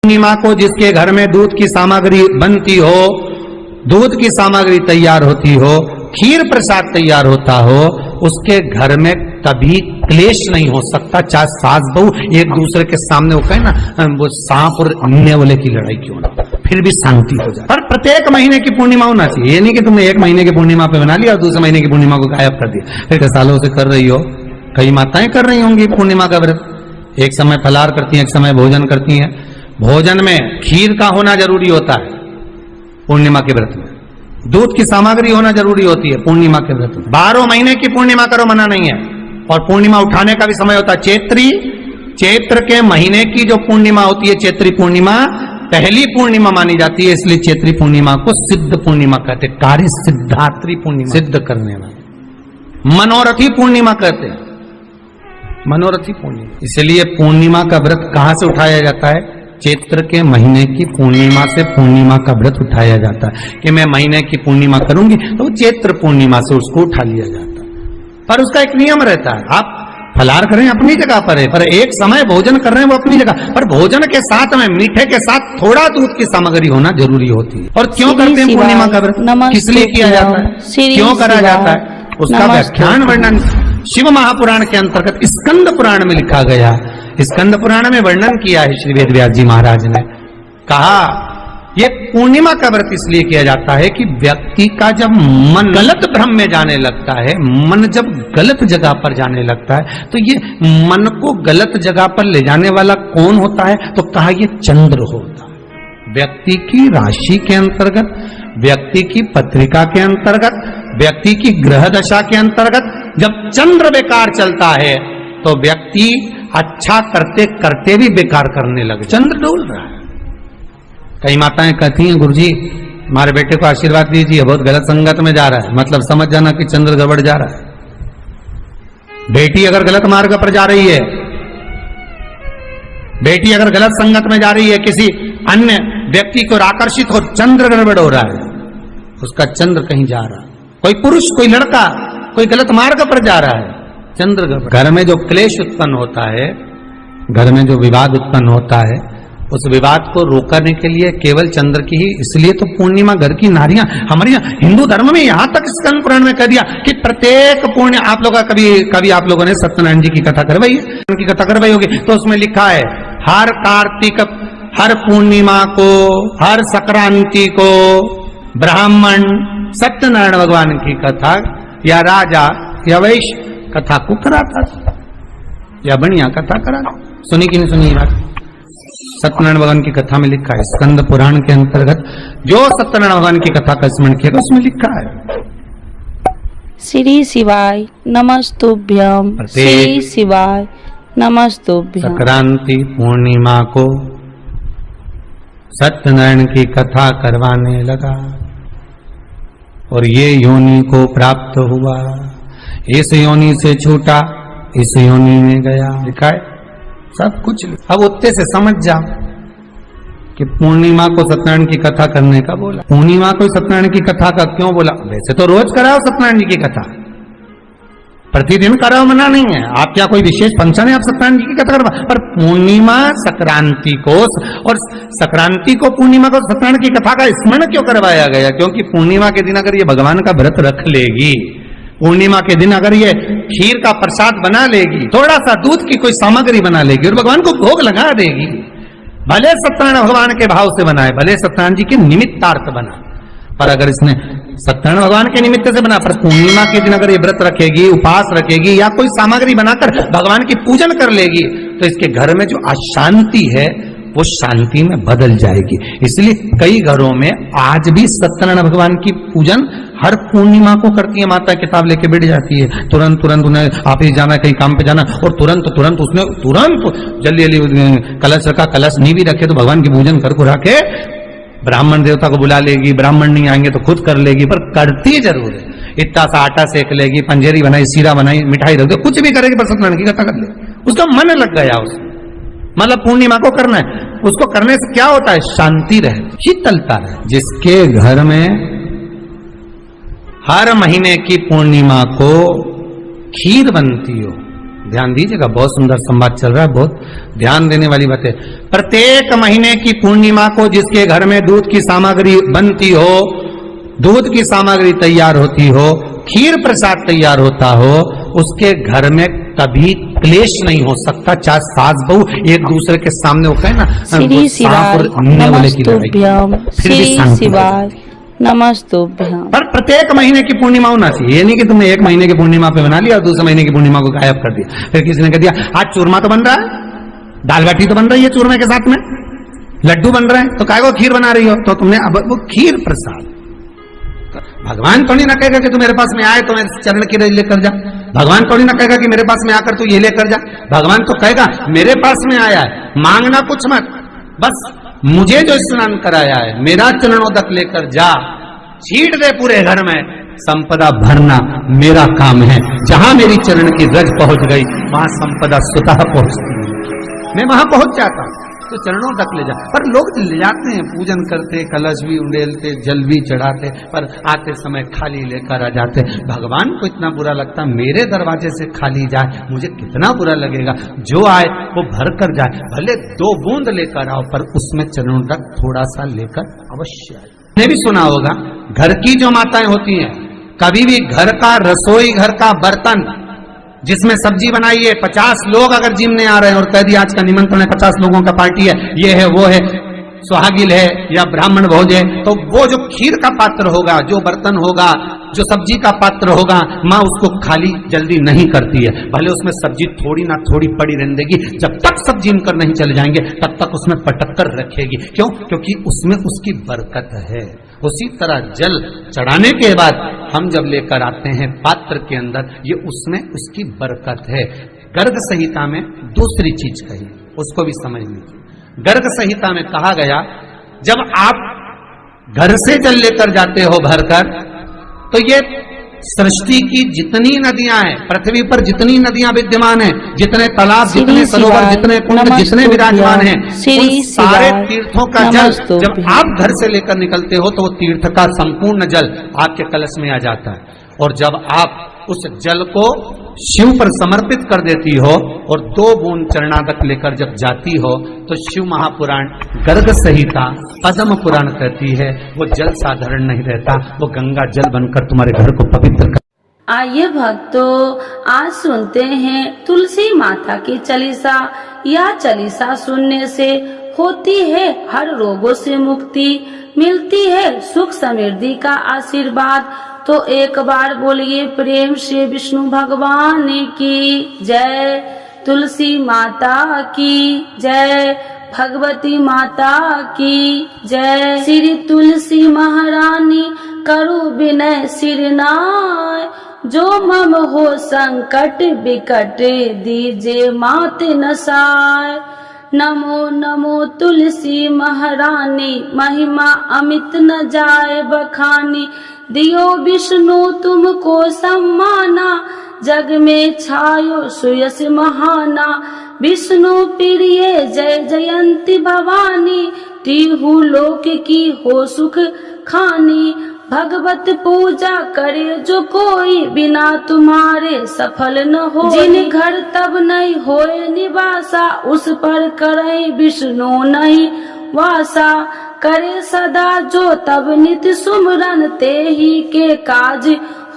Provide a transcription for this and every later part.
पूर्णिमा को जिसके घर में दूध की सामग्री बनती हो, दूध की सामग्री तैयार होती हो, खीर प्रसाद तैयार होता हो, उसके घर में कभी क्लेश नहीं हो सकता। चाहे सास बहू एक दूसरे के सामने वो कहे ना, वो सांप और अन्य वाले की लड़ाई क्यों ना, फिर भी शांति हो जाए। पर प्रत्येक महीने की पूर्णिमा होना चाहिए। ये नहीं कि तुमने एक महीने की पूर्णिमा पे बना लिया और दूसरे महीने की पूर्णिमा को गायब कर दिया। फिर सालों से कर रही हो, कई माताएं कर रही होंगी पूर्णिमा का व्रत, एक समय फलाहार करती हैं, एक समय भोजन करती हैं। भोजन में खीर का होना जरूरी होता है पूर्णिमा के व्रत में, दूध की सामग्री होना जरूरी होती है पूर्णिमा के व्रत में। 12 महीने की पूर्णिमा करो, मना नहीं है। और पूर्णिमा उठाने का भी समय होता है। चैत्र के महीने की जो पूर्णिमा होती है, चैत्री पूर्णिमा पहली पूर्णिमा मानी जाती है, इसलिए चैत्री पूर्णिमा को सिद्ध पूर्णिमा कहते हैं। कार्य सिद्धात्री पूर्णिमा, सिद्ध करने वाली। मनोरथी पूर्णिमा कहते हैं, मनोरथी पूर्णिमा। इसलिए पूर्णिमा का व्रत कहां से उठाया जाता है? चैत्र के महीने की पूर्णिमा से पूर्णिमा का व्रत उठाया जाता है कि मैं महीने की पूर्णिमा करूंगी, तो चैत्र पूर्णिमा से उसको उठा लिया जाता है। पर उसका एक नियम रहता है, आप फलाहार करें अपनी जगह पर है, पर एक समय भोजन कर रहे हैं वो अपनी जगह पर, भोजन के साथ में मीठे के साथ थोड़ा दूध की सामग्री होना जरूरी होती है। और क्यों करते हैं पूर्णिमा का व्रत, किस लिए किया जाता है, क्यों करा जाता है, उसका व्याख्यान वर्णन शिव महापुराण के अंतर्गत स्कंद पुराण में लिखा गया। स्कंद पुराण में वर्णन किया है श्री वेद व्यास जी महाराज ने। कहा ये पूर्णिमा का व्रत इसलिए किया जाता है कि व्यक्ति का जब मन गलत भ्रम में जाने लगता है, मन जब गलत जगह पर जाने लगता है, तो ये मन को गलत जगह पर ले जाने वाला कौन होता है? तो कहा ये चंद्र होता है। व्यक्ति की राशि के अंतर्गत, व्यक्ति की पत्रिका के अंतर्गत, व्यक्ति की ग्रह दशा के अंतर्गत जब चंद्र बेकार चलता है तो व्यक्ति अच्छा करते करते भी बेकार करने लगे। चंद्र डोल रहा है। कई माताएं कहती हैं, गुरुजी हमारे बेटे को आशीर्वाद दीजिए, बहुत गलत संगत में जा रहा है। मतलब समझ जाना कि चंद्र गड़बड़ जा रहा है। बेटी अगर गलत मार्ग पर जा रही है, बेटी अगर गलत संगत में जा रही है, किसी अन्य व्यक्ति को आकर्षित हो, चंद्र गड़बड़ हो रहा है, उसका चंद्र कहीं जा रहा है। कोई पुरुष, कोई लड़का, कोई गलत मार्ग पर जा रहा है, चंद्र गड़बड़। घर में जो क्लेश उत्पन्न होता है, घर में जो विवाद उत्पन्न होता है, उस विवाद को रोकने के लिए केवल चंद्र की ही, इसलिए तो पूर्णिमा घर की नारियां हमारे यहाँ हिंदू धर्म में यहां तक स्कंद पुराण में कह दिया कि प्रत्येक पुण्य आप लोग कभी आप लोगों ने सत्यनारायण जी की कथा करवाई है, उनकी कथा करवाई होगी, तो उसमें लिखा है हर कार्तिक, हर पूर्णिमा को, हर संक्रांति को ब्राह्मण सत्यनारायण भगवान की कथा या राजा या वैश्य कथा को कराता था, या बढ़िया कथा कराता। सुनी कि नहीं सुनी बात? सत्यनारायण भगवान की कथा में लिखा है, स्कंद पुराण के अंतर्गत जो सत्यनारायण भगवान की कथा का स्मरण किया उसमें लिखा है। श्री शिवाय नमस्तुभ्यम, श्री शिवाय नमस्तुभ्यम। संक्रांति पूर्णिमा को सत्यनारायण की कथा करवाने लगा और ये योनि को प्राप्त हुआ, इस योनि से छूटा, इस योनि में गया। लिखा है सब कुछ। अब उत्ते से समझ जाओ कि पूर्णिमा को सत्यनारायण की कथा करने का बोला, पूर्णिमा को सत्यनारायण की कथा का क्यों बोला? वैसे तो रोज कराओ सत्यनारायण जी की कथा, प्रतिदिन कराओ, मना नहीं है। आप क्या कोई विशेष फंक्शन है आप सत्यनारायण जी की कथा करवा, पर पूर्णिमा संक्रांति को और संक्रांति को पूर्णिमा को सत्यनारायण की कथा का स्मरण क्यों करवाया गया? क्योंकि पूर्णिमा के दिन अगर ये भगवान का व्रत रख लेगी, पूर्णिमा के दिन अगर ये खीर का प्रसाद बना लेगी, थोड़ा सा दूध की कोई सामग्री बना लेगी और भगवान को भोग लगा देगी, भले सत्यनारायण भगवान के भाव से बनाए, भले सत्यनारायण जी के निमित्तार्थ बना, पर अगर इसने सत्यनारायण भगवान के निमित्त से बना, पर पूर्णिमा के दिन अगर ये व्रत रखेगी, उपास रखेगी या कोई सामग्री बनाकर भगवान की पूजन कर लेगी, तो इसके घर में जो अशांति है वो शांति में बदल जाएगी। इसलिए कई घरों में आज भी सत्यनारायण भगवान की पूजन हर पूर्णिमा को करती है। माता किताब लेके बैठ जाती है, तुरंत उन्हें ऑफिस जाना, कहीं काम पे जाना, और तुरंत उसने जल्दी कलश रखा, कलश नहीं भी रखे तो भगवान की पूजन कर कुरा के ब्राह्मण देवता को बुला लेगी, ब्राह्मण नहीं आएंगे तो खुद कर लेगी, पर करती जरूर है। इतना सा आटा सेक लेगी, पंजेरी बनाई, सीरा बनाई, मिठाई रख दो, कुछ भी करेगी, पर सत्यनारायण की कथा कर ले, उसका मन लग गया उसमें। मतलब पूर्णिमा को करना है, उसको करने से क्या होता है? शांति रहे, शीतलता रहे। जिसके घर में हर महीने की पूर्णिमा को खीर बनती हो, ध्यान दीजिएगा, बहुत सुंदर संवाद चल रहा है, बहुत ध्यान देने वाली बात है। प्रत्येक महीने की पूर्णिमा को जिसके घर में दूध की सामग्री बनती हो, दूध की सामग्री तैयार होती हो, खीर प्रसाद तैयार होता हो, उसके घर में कभी क्लेश नहीं हो सकता। चाहे सास बहू एक दूसरे के सामने होता है ना, श्री शिवाय नमस्तुभ्यम, श्री शिवाय नमस्तुभ्यम। पर प्रत्येक महीने की पूर्णिमा होना चाहिए। ये नहीं कि तुमने एक महीने की पूर्णिमा पे बना लिया और दूसरे महीने की पूर्णिमा को गायब कर दिया। फिर किसी ने कह दिया आज चूरमा तो बन रहा है, दाल बाटी तो बन रही है चूरमे के साथ में, लड्डू बन रहे हैं, तो काय को खीर बना रही हो? तो तुमने अब वो खीर प्रसाद, भगवान थोड़ी ना कहेगा कि तू मेरे पास में आए तो मेरे चरण की लेकर जा। भगवान थोड़ी ना कहेगा कि मेरे पास में आकर तू ये लेकर जा। भगवान तो कहेगा मेरे पास में आया है, मांगना कुछ मत, बस मुझे जो स्नान कराया है मेरा चरणोदक लेकर जा, छीट दे पूरे घर में, संपदा भरना मेरा काम है। जहां मेरी चरण की रज पहुंच गई वहां संपदा स्वतः पहुंचती है, मैं वहां पहुंच जाता हूं। तो चरणों तक ले जा। पर लोग ले जाते हैं, पूजन करते, कलश भी उंडेलते, जल भी चढ़ाते, पर आते समय खाली लेकर आ जाते। भगवान को इतना बुरा लगता मेरे दरवाजे से खाली जाए, मुझे कितना बुरा लगेगा। जो आए वो भर कर जाए, भले 2 बूंद लेकर आओ, पर उसमें चरणों तक थोड़ा सा लेकर अवश्य आए। आपने भी सुना होगा, घर की जो माताएं होती हैं, कभी भी घर का रसोई घर का बर्तन जिसमें सब्जी बनाई है, 50 लोग अगर जिम में आ रहे हैं और कह दिया आज का निमंत्रण है, 50 लोगों का पार्टी है, ये है वो है, सुहागिल है या ब्राह्मण भोज है, तो वो जो खीर का पात्र होगा, जो बर्तन होगा, जो सब्जी का पात्र होगा, माँ उसको खाली जल्दी नहीं करती है। भले उसमें सब्जी थोड़ी ना थोड़ी पड़ी रहने देगी, जब तक सब जिम कर नहीं चले जाएंगे तब तक उसमें पटक कर रखेगी। क्यों? क्योंकि उसमें उसकी बरकत है। उसी तरह जल चढ़ाने के बाद हम जब लेकर आते हैं पात्र के अंदर, ये उसमें उसकी बरकत है। गर्ग संहिता में दूसरी चीज कही, उसको भी समझ लीजिए। गर्ग संहिता में कहा गया, जब आप घर से जल लेकर जाते हो भरकर, तो ये सृष्टि की जितनी नदियां हैं, पृथ्वी पर जितनी नदियां विद्यमान हैं, जितने तालाब, जितने सरोवर, जितने कुंड, जितने विराजमान हैं, उन सारे तीर्थों का जल जब आप घर से लेकर निकलते हो तो वो तीर्थ का संपूर्ण जल आपके कलश में आ जाता है। और जब आप उस जल को शिव पर समर्पित कर देती हो और 2 बूंद चरणादक लेकर जब जाती हो, तो शिव महापुराण गर्ग संहिता पद्म पुराण कहती है वो जल साधारण नहीं रहता, वो गंगा जल बनकर तुम्हारे घर को पवित्र कर। आइए भक्तों, आज सुनते हैं तुलसी माता की चालीसा। यह चालीसा सुनने से होती है हर रोगों से मुक्ति, मिलती है सुख समृद्धि का आशीर्वाद। तो एक बार बोलिए प्रेम से विष्णु भगवान की जय, तुलसी माता की जय, भगवती माता की जय। श्री तुलसी महारानी करो विनय सिरनाय, जो मम हो संकट विकट दीजे मात नसाय। नमो नमो तुलसी महारानी, महिमा अमित न जाए बखानी, दियो विष्णु तुमको सम्माना, जग में छायो सुयस महाना। विष्णु प्रिय जय जयंती भवानी, तिहु लोक की हो सुख खानी। भगवत पूजा करे जो कोई, बिना तुम्हारे सफल न हो। जिन घर तब नहीं होए निवासा, उस पर करे विष्णु नहीं वासा। करे सदा जो तब नित सुमरन, ते ही के काज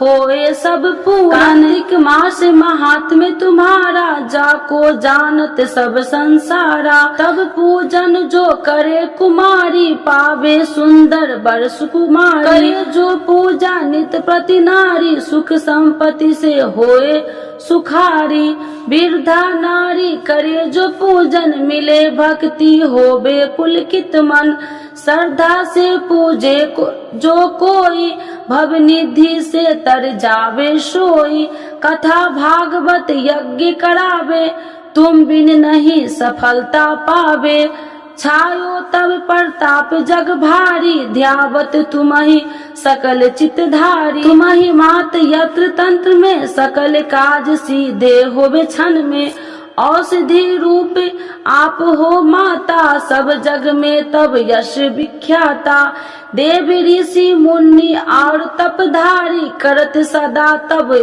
होए सब पूर्ण। कार्तिक मास महात्म्य तुम्हारा, जाको जानत सब संसारा। तब पूजन जो करे कुमारी, पावे सुंदर वर सुकुमारी। करे जो पूजा नित प्रति नारी, सुख संपत्ति से होए सुखारी। वृद्धा नारी करे जो पूजन, मिले भक्ति होवे पुलकित मन। श्रद्धा से पूजे जो कोई, भव निधि से तर जावे सोई। कथा भागवत यज्ञ करावे, तुम बिन नहीं सफलता पावे। छायो तब प्रताप जग भारी, ध्यावत तुम्हि सकल चितधारी। तुम्हि मात यत्र तंत्र में, सकल काज सीधे होवे क्षण में। औषधि रूप आप हो माता, सब जग में तब यश विख्याता। देव ऋषि मुनि और तपधारी, करत सदा तब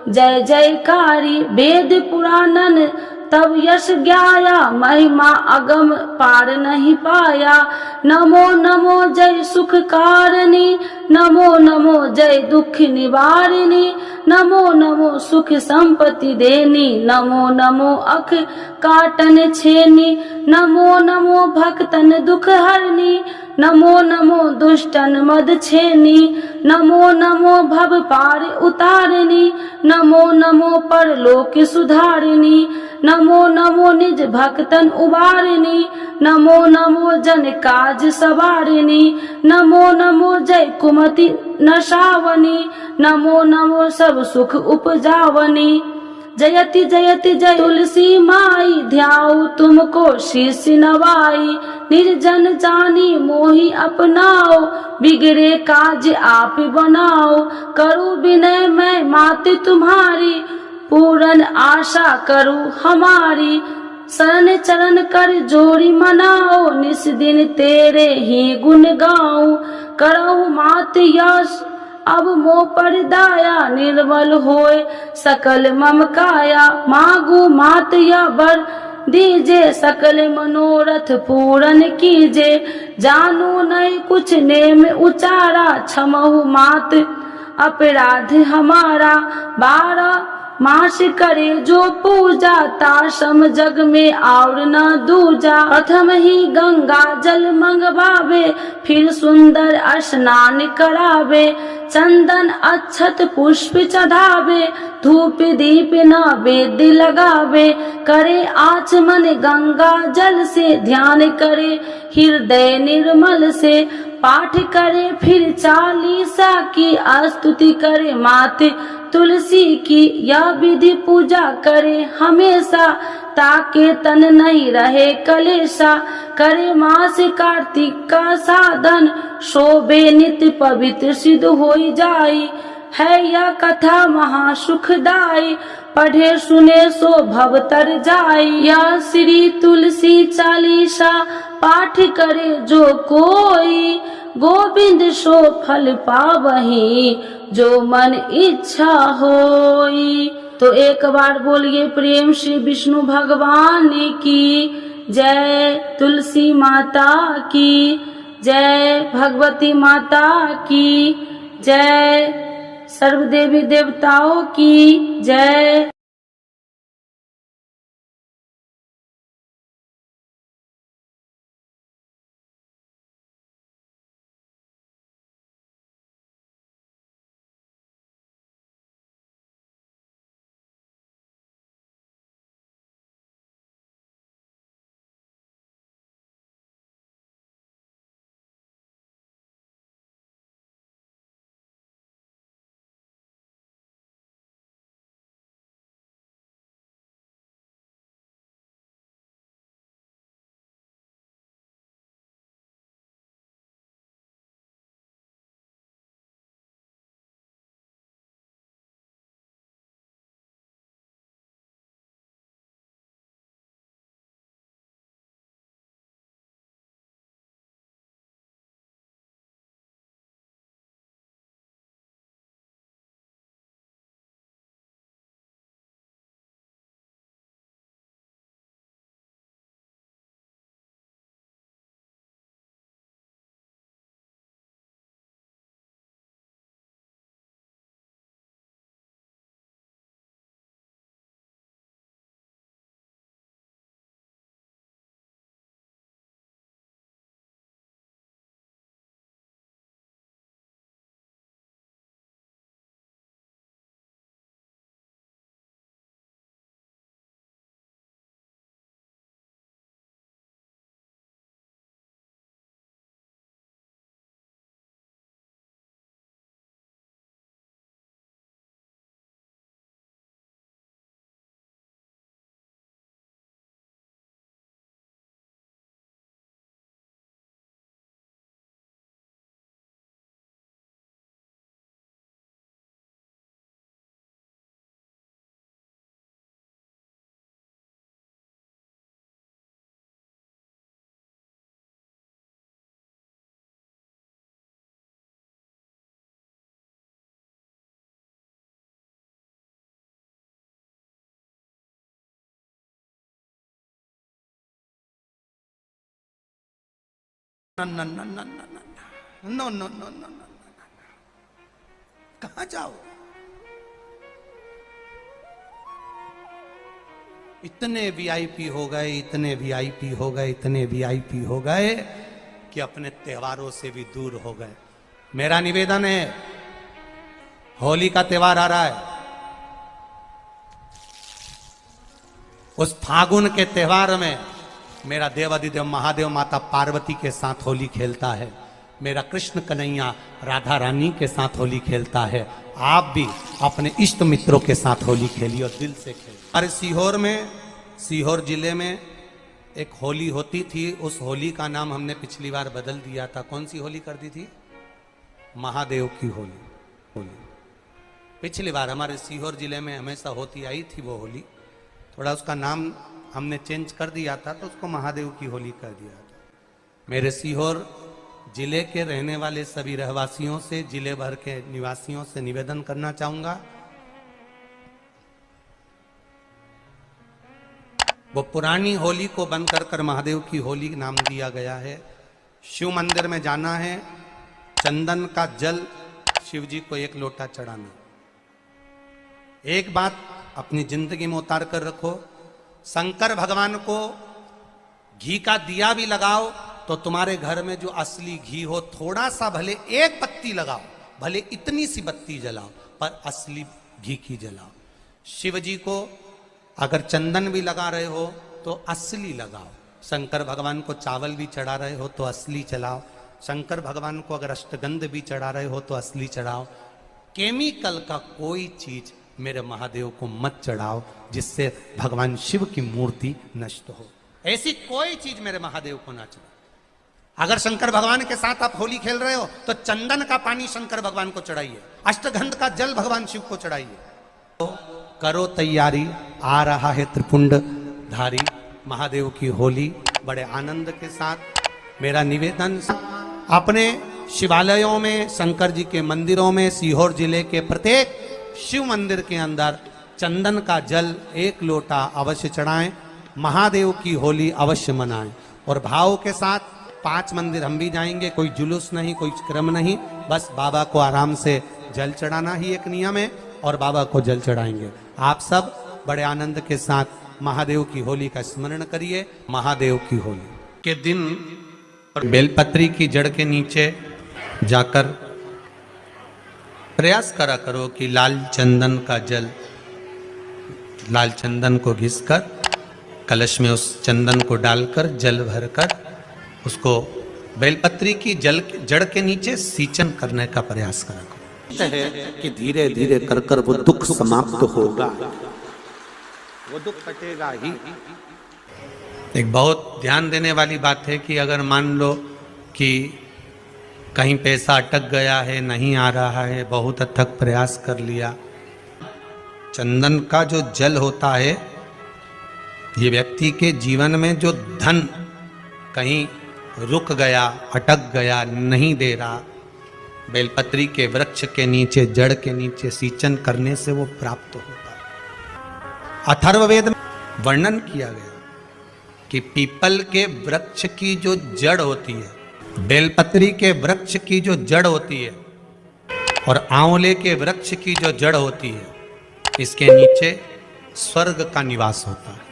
जय जयकारी। वेद पुराणन तब यश ज्ञाया, महिमा अगम पार नहीं पाया। नमो नमो जय सुख कारिणी, नमो नमो जय दुख निवारिणी। नमो नमो सुख संपत्ति देनी, नमो नमो अख काटन छेनी। नमो नमो भक्तन दुख हरनी, नमो नमो दुष्टन मद छेनी। नमो नमो भव पार उतारिणी, नमो नमो परलोक सुधारिणी। नमो नमो निज भक्तन उबारिणी, नमो नमो जन काज सवारिणी। नमो नमो जय कुमति नशावनी, नमो नमो सब सुख उपजावनी। जयति जयति जय तुलसी माई, ध्याऊ तुमको शीश नवाई। निर्जन जानी मोहि अपनाओ, बिगड़े काज आप बनाओ। करूँ विनय मैं माते तुम्हारी, पूरन आशा करूँ हमारी। शरण चरण कर जोड़ी मनाओ, निस दिन तेरे ही गुण गाऊं। करहु मात यश अब मोह पर दाया, निर्मल होए सकल मम काया। मांगू मात या वर दीजे, सकल मनोरथ पूरन कीजे। जानू नहीं कुछ नेम उचारा, क्षमहु मात अपराध हमारा। 12 मास करे जो पूजा, ताशम जग में और न दूजा। प्रथम ही गंगा जल मंगवावे, फिर सुंदर स्नान करावे। चंदन अक्षत पुष्प चढ़ावे, धूप दीप नैवेद्य लगावे। करे आचमन गंगा जल से, ध्यान करे हृदय निर्मल से। पाठ करे फिर चालीसा की, स्तुति करे माते तुलसी की। यह विधि पूजा करे हमेशा, ताके तन नहीं रहे कलेशा। करे मास कार्तिक का साधन, शोभे नित्य पवित्र सिद्ध होई जाई। है यह कथा महा सुखदाई, पढ़े सुने सो भव तर जाई। यह श्री तुलसी चालीसा, पाठ करे जो कोई। गोविंद सो फल पावही, जो मन इच्छा होई। तो एक बार बोलिए प्रेम श्री विष्णु भगवान की जय, तुलसी माता की जय, भगवती माता की जय, सर्व देवी देवताओं की जय। No no no no no no no no, कहां जाओ? इतने वीआईपी हो गए, इतने वीआईपी हो गए, इतने वीआईपी हो गए कि अपने त्योहारों से भी दूर हो गए। मेरा निवेदन है, होली का त्योहार आ रहा है, उस फागुन के त्योहार में मेरा देवाधिदेव महादेव माता पार्वती के साथ होली खेलता है, मेरा कृष्ण कन्हैया राधा रानी के साथ होली खेलता है। आप भी अपने इष्ट मित्रों के साथ होली खेलिए और दिल से खेलिए। हमारे सीहोर में, सीहोर जिले में एक होली होती थी। उस होली का नाम हमने पिछली बार बदल दिया था। कौन सी होली कर दी थी? महादेव की होली। पिछली बार हमारे सीहोर जिले में हमेशा होती आई थी वो होली, थोड़ा उसका नाम हमने चेंज कर दिया था, तो उसको महादेव की होली कर दिया था। मेरे सीहोर जिले के रहने वाले सभी रहवासियों से, जिले भर के निवासियों से निवेदन करना चाहूंगा, वो पुरानी होली को बंद कर महादेव की होली नाम दिया गया है। शिव मंदिर में जाना है, चंदन का जल शिव जी को 1 लोटा चढ़ाना। एक बात अपनी जिंदगी में उतार कर रखो, शंकर भगवान को घी का दिया भी लगाओ तो तुम्हारे घर में जो असली घी हो, थोड़ा सा भले 1 पत्ती लगाओ, भले इतनी सी बत्ती जलाओ, पर असली घी की जलाओ। शिव जी को अगर चंदन भी लगा रहे हो तो असली लगाओ। शंकर भगवान को चावल भी चढ़ा रहे हो तो असली चढ़ाओ। शंकर भगवान को अगर अष्टगंध भी चढ़ा रहे हो तो असली चढ़ाओ। केमिकल का कोई चीज मेरे महादेव को मत चढ़ाओ जिससे भगवान शिव की मूर्ति नष्ट हो। ऐसी कोई चीज मेरे महादेव को ना चढ़ाओ। अगर शंकर भगवान के साथ आप होली खेल रहे हो तो चंदन का पानी शंकर भगवान को चढ़ाइए, अष्टगंध का जल भगवान शिव को चढ़ाइए। तो करो तैयारी, आ रहा है त्रिपुंडधारी महादेव की होली। बड़े आनंद के साथ मेरा निवेदन, अपने शिवालयों में, शंकर जी के मंदिरों में, सीहोर जिले के प्रत्येक शिव मंदिर के अंदर चंदन का जल 1 लोटा अवश्य चढ़ाएं, महादेव की होली अवश्य मनाएं। और भाव के साथ 5 मंदिर हम भी जाएंगे, कोई जुलूस नहीं, कोई क्रम नहीं, बस बाबा को आराम से जल चढ़ाना ही एक नियम है और बाबा को जल चढ़ाएंगे। आप सब बड़े आनंद के साथ महादेव की होली का स्मरण करिए। महादेव की होली के दिन बेलपत्री की जड़ के नीचे जाकर प्रयास करा करो कि लाल चंदन का जल, लाल चंदन को घिसकर कलश में उस चंदन को डालकर जल भरकर उसको बेलपत्री की जड़ के नीचे सींचन करने का प्रयास करा करो। है कि धीरे धीरे कर कर वो दुख समाप्त होगा, वो दुख कटेगा ही। एक बहुत ध्यान देने वाली बात है कि अगर मान लो कि कहीं पैसा अटक गया है, नहीं आ रहा है, बहुत अथक प्रयास कर लिया, चंदन का जो जल होता है ये व्यक्ति के जीवन में जो धन कहीं रुक गया, अटक गया, नहीं दे रहा, बेलपत्री के वृक्ष के नीचे, जड़ के नीचे सींचन करने से वो प्राप्त होता है। अथर्ववेद में वर्णन किया गया कि पीपल के वृक्ष की जो जड़ होती है, बेलपत्री के वृक्ष की जो जड़ होती है और आंवले के वृक्ष की जो जड़ होती है, इसके नीचे स्वर्ग का निवास होता है।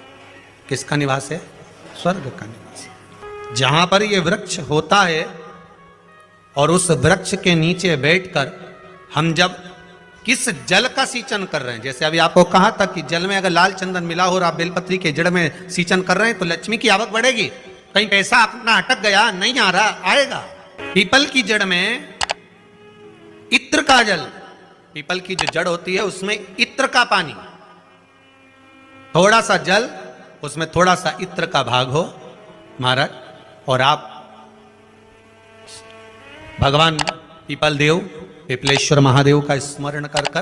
किसका निवास है? स्वर्ग का निवास। जहां पर ये वृक्ष होता है और उस वृक्ष के नीचे बैठकर हम जब किस जल का सींचन कर रहे हैं, जैसे अभी आपको कहा था कि जल में अगर लाल चंदन मिला हो और आप बेलपत्री के जड़ में सींचन कर रहे हैं तो लक्ष्मी की आवक बढ़ेगी। कहीं पैसा अपना अटक गया, नहीं आ रहा, आएगा। पीपल की जड़ में इत्र का जल, पीपल की जो जड़ होती है उसमें इत्र का पानी, थोड़ा सा जल, उसमें थोड़ा सा इत्र का भाग हो महाराज, और आप भगवान पीपल देव, पिपलेश्वर महादेव का स्मरण कर कर